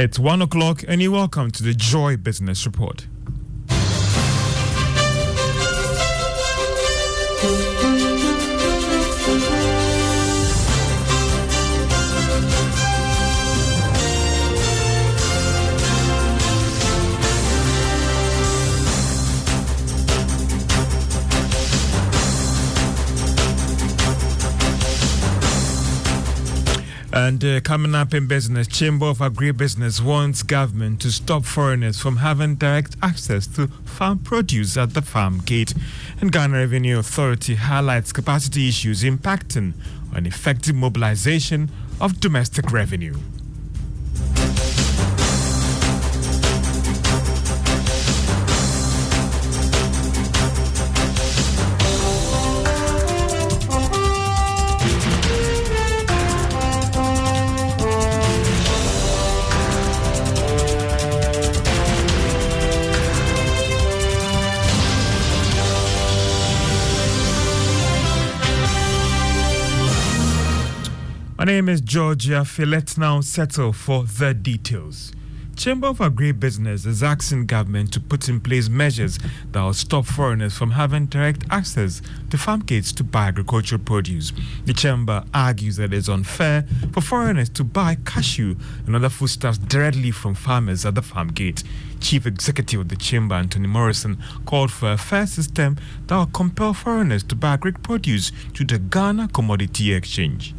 It's 1 o'clock and you're welcome to the Joy Business Report. And coming up in business, Chamber of Agribusiness wants government to stop foreigners from having direct access to farm produce at the farm gate. And Ghana Revenue Authority highlights capacity issues impacting on effective mobilization of domestic revenue. My name is Georgia. Let's now settle for the details. Chamber of Agribusiness is asking government to put in place measures that will stop foreigners from having direct access to farm gates to buy agricultural produce. The chamber argues that it's unfair for foreigners to buy cashew and other foodstuffs directly from farmers at the farm gate. Chief Executive of the chamber, Anthony Morrison, called for a fair system that will compel foreigners to buy agric produce to the Ghana Commodity Exchange.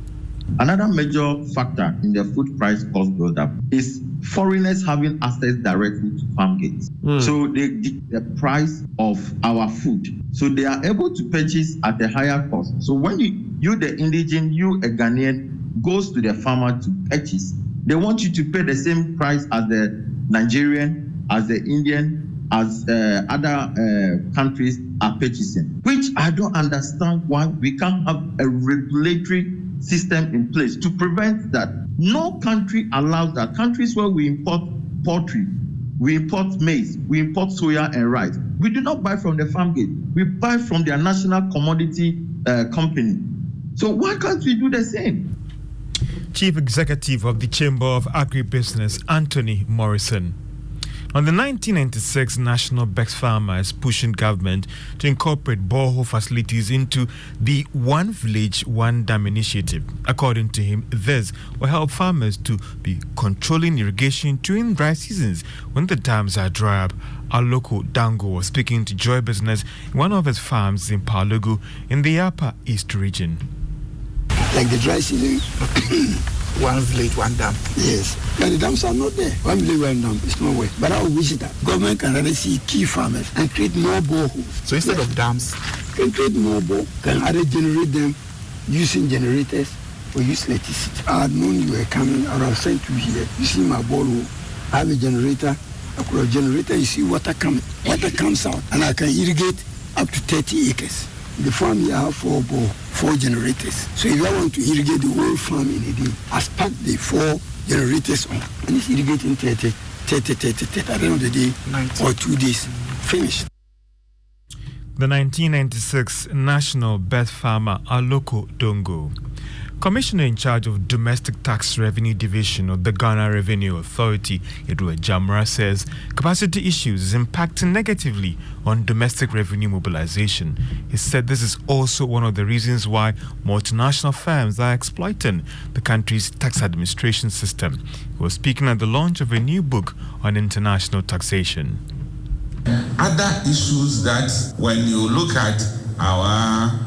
Another major factor in the food price cost build-up is foreigners having access directly to farm gates. So they dictate the price of our food. So they are able to purchase at a higher cost. So when you the indigene, you a Ghanaian, goes to the farmer to purchase, they want you to pay the same price as the Nigerian, as the Indian, as other countries are purchasing, which I don't understand why we can't have a regulatory system in place to prevent that. No country allows that. Countries where we import poultry, we import maize, we import soya and rice. We do not buy from the farm gate. We buy from their national commodity company. So why can't we do the same? Chief Executive of the Chamber of Agribusiness, Anthony Morrison. On the 1996 National Bex Farmer is pushing government to incorporate borehole facilities into the One Village, One Dam initiative. According to him, this will help farmers to be controlling irrigation during dry seasons when the dams are dry up. Our local Dango was speaking to Joy Business in one of his farms in Palugu in the Upper East region. Like the dry season, One village, one dam. yes, but the dams are not there. One village, one dam, it's not way. But I wish that government can rather see key farmers and create more boreholes. So instead of dams, can create more borehole, can either generate them using generators or use electricity. I had known you were coming, or I was sent to here. You see my borehole, I have a generator. I could have generator, you see water coming. Water comes out, and I can irrigate up to 30 acres. The farm here I have four generators. So if I want to irrigate the whole farm in a day, I spark the 4 generators on. And it's irrigating 30 at the end of the day, 90. Or 2 days. Finished. The 1996 National Bex Farmer, Aloko Dongo. Commissioner in charge of Domestic Tax Revenue Division of the Ghana Revenue Authority, Edward Jamra, says capacity issues is impacting negatively on domestic revenue mobilization. He said this is also one of the reasons why multinational firms are exploiting the country's tax administration system. He was speaking at the launch of a new book on international taxation. Other issues that when you look at our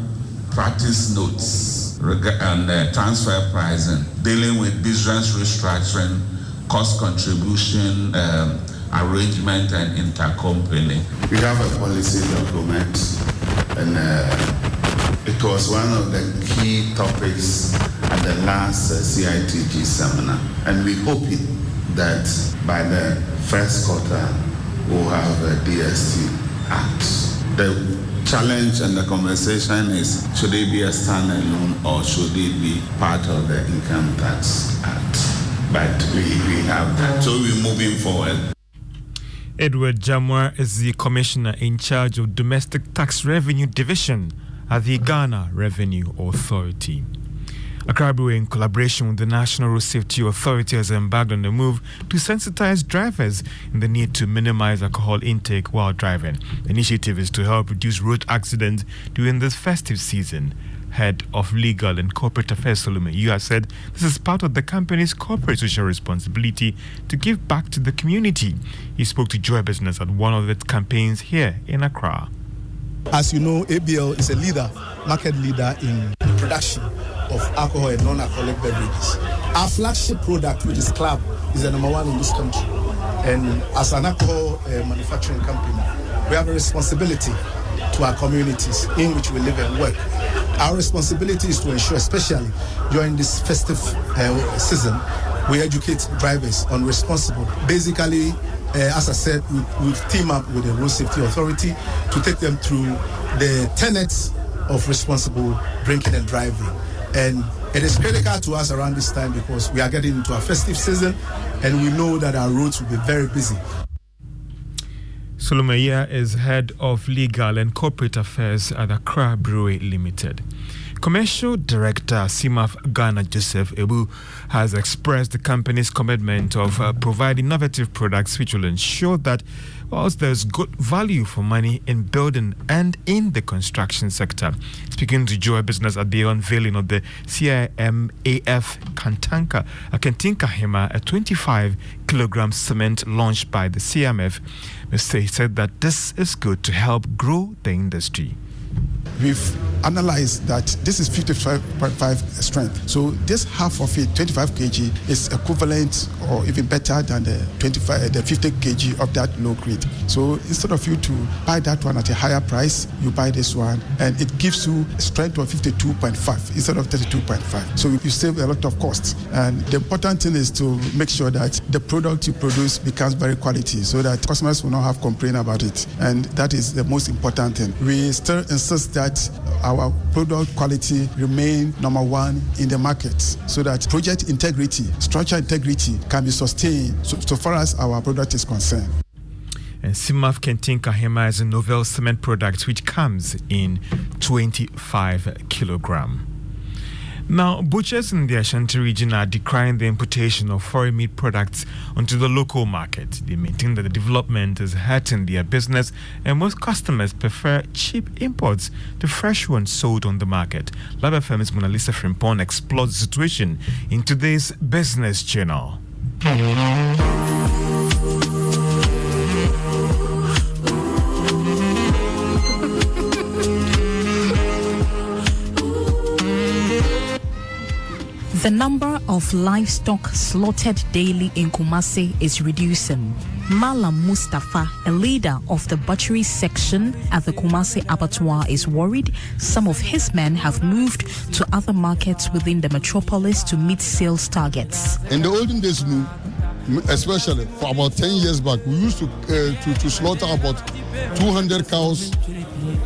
practice notes and transfer pricing, dealing with business restructuring, cost contribution, arrangement and intercompany. We have a policy document, and it was one of the key topics at the last CITG seminar. And we hope that by the first quarter, we'll have a DST Act. The challenge and the conversation is, should it be a standalone or should it be part of the Income Tax Act? But we have that, so we're moving forward. Edward Jamwa is the Commissioner in charge of Domestic Tax Revenue Division at the Ghana Revenue Authority. Accra Brewery, in collaboration with the National Road Safety Authority, has embarked on the move to sensitize drivers in the need to minimize alcohol intake while driving. The initiative is to help reduce road accidents during this festive season. Head of Legal and Corporate Affairs, Solomon Yu, has said this is part of the company's corporate social responsibility to give back to the community. He spoke to Joy Business at one of its campaigns here in Accra. As you know, ABL is a market leader in production of alcohol and non-alcoholic beverages. Our flagship product, which is Club, is the number one in this country. And as an alcohol manufacturing company, we have a responsibility to our communities in which we live and work. Our responsibility is to ensure, especially during this festive season, we educate drivers on responsible. Basically, as I said, we've teamed up with the Road Safety Authority to take them through the tenets of responsible drinking and driving. And it is critical to us around this time because we are getting into a festive season and we know that our roads will be very busy. Solomon Yu is Head of Legal and Corporate Affairs at Accra Brewery Limited. Commercial Director CIMAF Ghana Joseph Ebu has expressed the company's commitment of providing innovative products which will ensure that whilst there's good value for money in building and in the construction sector. Speaking to Joy Business at the unveiling of the CIMAF Kantinka Hema, a 25-kilogram cement launched by the CIMAF, Mr. said that this is good to help grow the industry. We've analyzed that this is 55.5 strength. So this half of it, 25 kg, is equivalent or even better than the 50 kg of that low grade. So instead of you to buy that one at a higher price, you buy this one, and it gives you a strength of 52.5 instead of 32.5. So you save a lot of costs. And the important thing is to make sure that the product you produce becomes very quality, so that customers will not have complaint about it. And that is the most important thing. We still insist that our product quality remain number one in the market, so that project integrity, structure integrity can be sustained so far as our product is concerned. And CIMAF Kantinka Hema is a novel cement product which comes in 25 kilogram. Now, butchers in the Ashanti region are decrying the importation of foreign meat products onto the local market. They maintain that the development is hurting their business, and most customers prefer cheap imports to fresh ones sold on the market. Lab FM's Mona Lisa Frimpong explores the situation in today's Business Channel. The number of livestock slaughtered daily in Kumasi is reducing. Malam Mustafa, a leader of the butchery section at the Kumasi abattoir, is worried some of his men have moved to other markets within the metropolis to meet sales targets. In the olden days, especially for about 10 years back, we used to slaughter about 200 cows,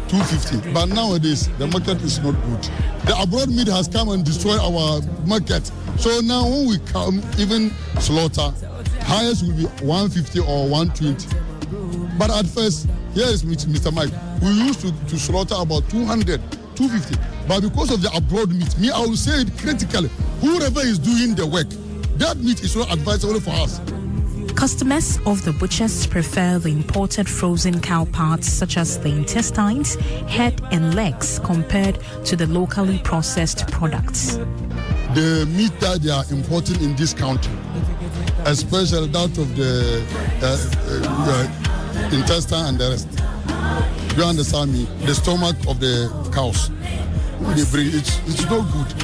250. But nowadays, the market is not good. The abroad meat has come and destroyed our market. So now when we come, even slaughter, highest will be 150 or 120. But at first, here is Mr. Mike. We used to slaughter about 200, 250. But because of the abroad meat, I will say it critically, whoever is doing the work, that meat is not advisable for us. Customers of the butchers prefer the imported frozen cow parts such as the intestines, head and legs compared to the locally processed products. The meat that they are importing in this country, especially that of the intestine and the rest, you understand me? The stomach of the cows, they bring it's not good.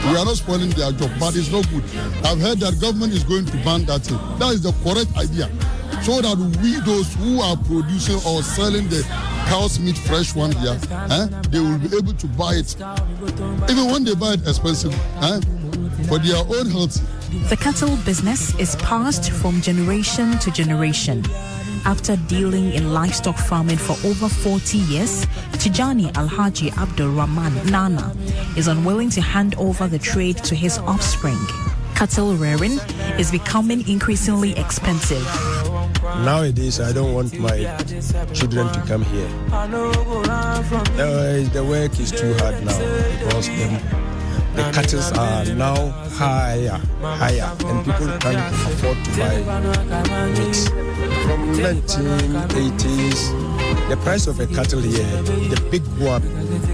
We are not spoiling their job, but it's not good. I've heard that government is going to ban that thing. That is the correct idea. So that we, those who are producing or selling the cow's meat fresh one here, they will be able to buy it. Even when they buy it expensive, for their own health. The cattle business is passed from generation to generation. After dealing in livestock farming for over 40 years, Tijani Alhaji Abdul Rahman Nana is unwilling to hand over the trade to his offspring. Cattle rearing is becoming increasingly expensive. Nowadays, I don't want my children to come here. The work is too hard now because the cattle are now higher, and people can't afford to buy meat. From 1980s, the price of a cattle here, the big one,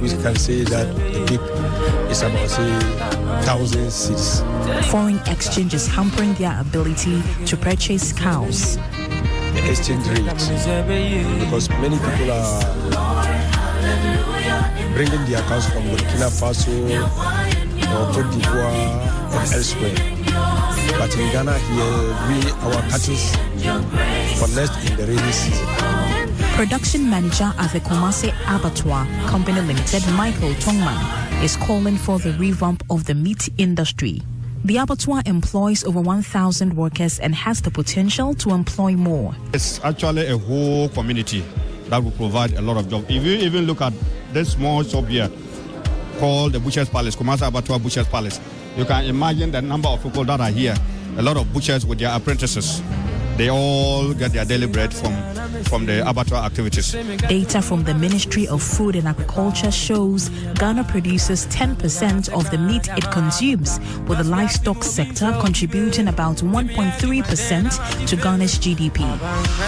we can say that the big is about, say, 1,000 cedis. Foreign exchange is hampering their ability to purchase cows. The exchange rate, because many people are bringing their cows from Burkina Faso or Cote d'Ivoire and elsewhere. But in Ghana here, our cattle connect in the rainy season. Production manager at the Kumasi Abattoir Company Limited, Michael Tongman, is calling for the revamp of the meat industry. The abattoir employs over 1,000 workers and has the potential to employ more. It's actually a whole community that will provide a lot of jobs. If you even look at this small shop here called the Butcher's Palace, Kumasi Abattoir Butcher's Palace, you can imagine the number of people that are here. A lot of butchers with their apprentices. They all get their daily bread from the abattoir activities. Data from the Ministry of Food and Agriculture shows Ghana produces 10% of the meat it consumes, with the livestock sector contributing about 1.3% to Ghana's GDP.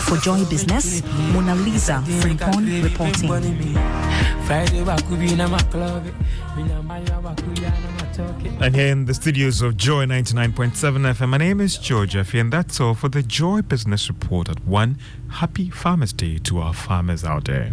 For Joy Business, Mona Lisa Frimpong reporting. And here in the studios of Joy 99.7 FM, my name is Joe Jeffy, and that's all for the Joy Business Report at 1. Happy Farmers Day to our farmers out there.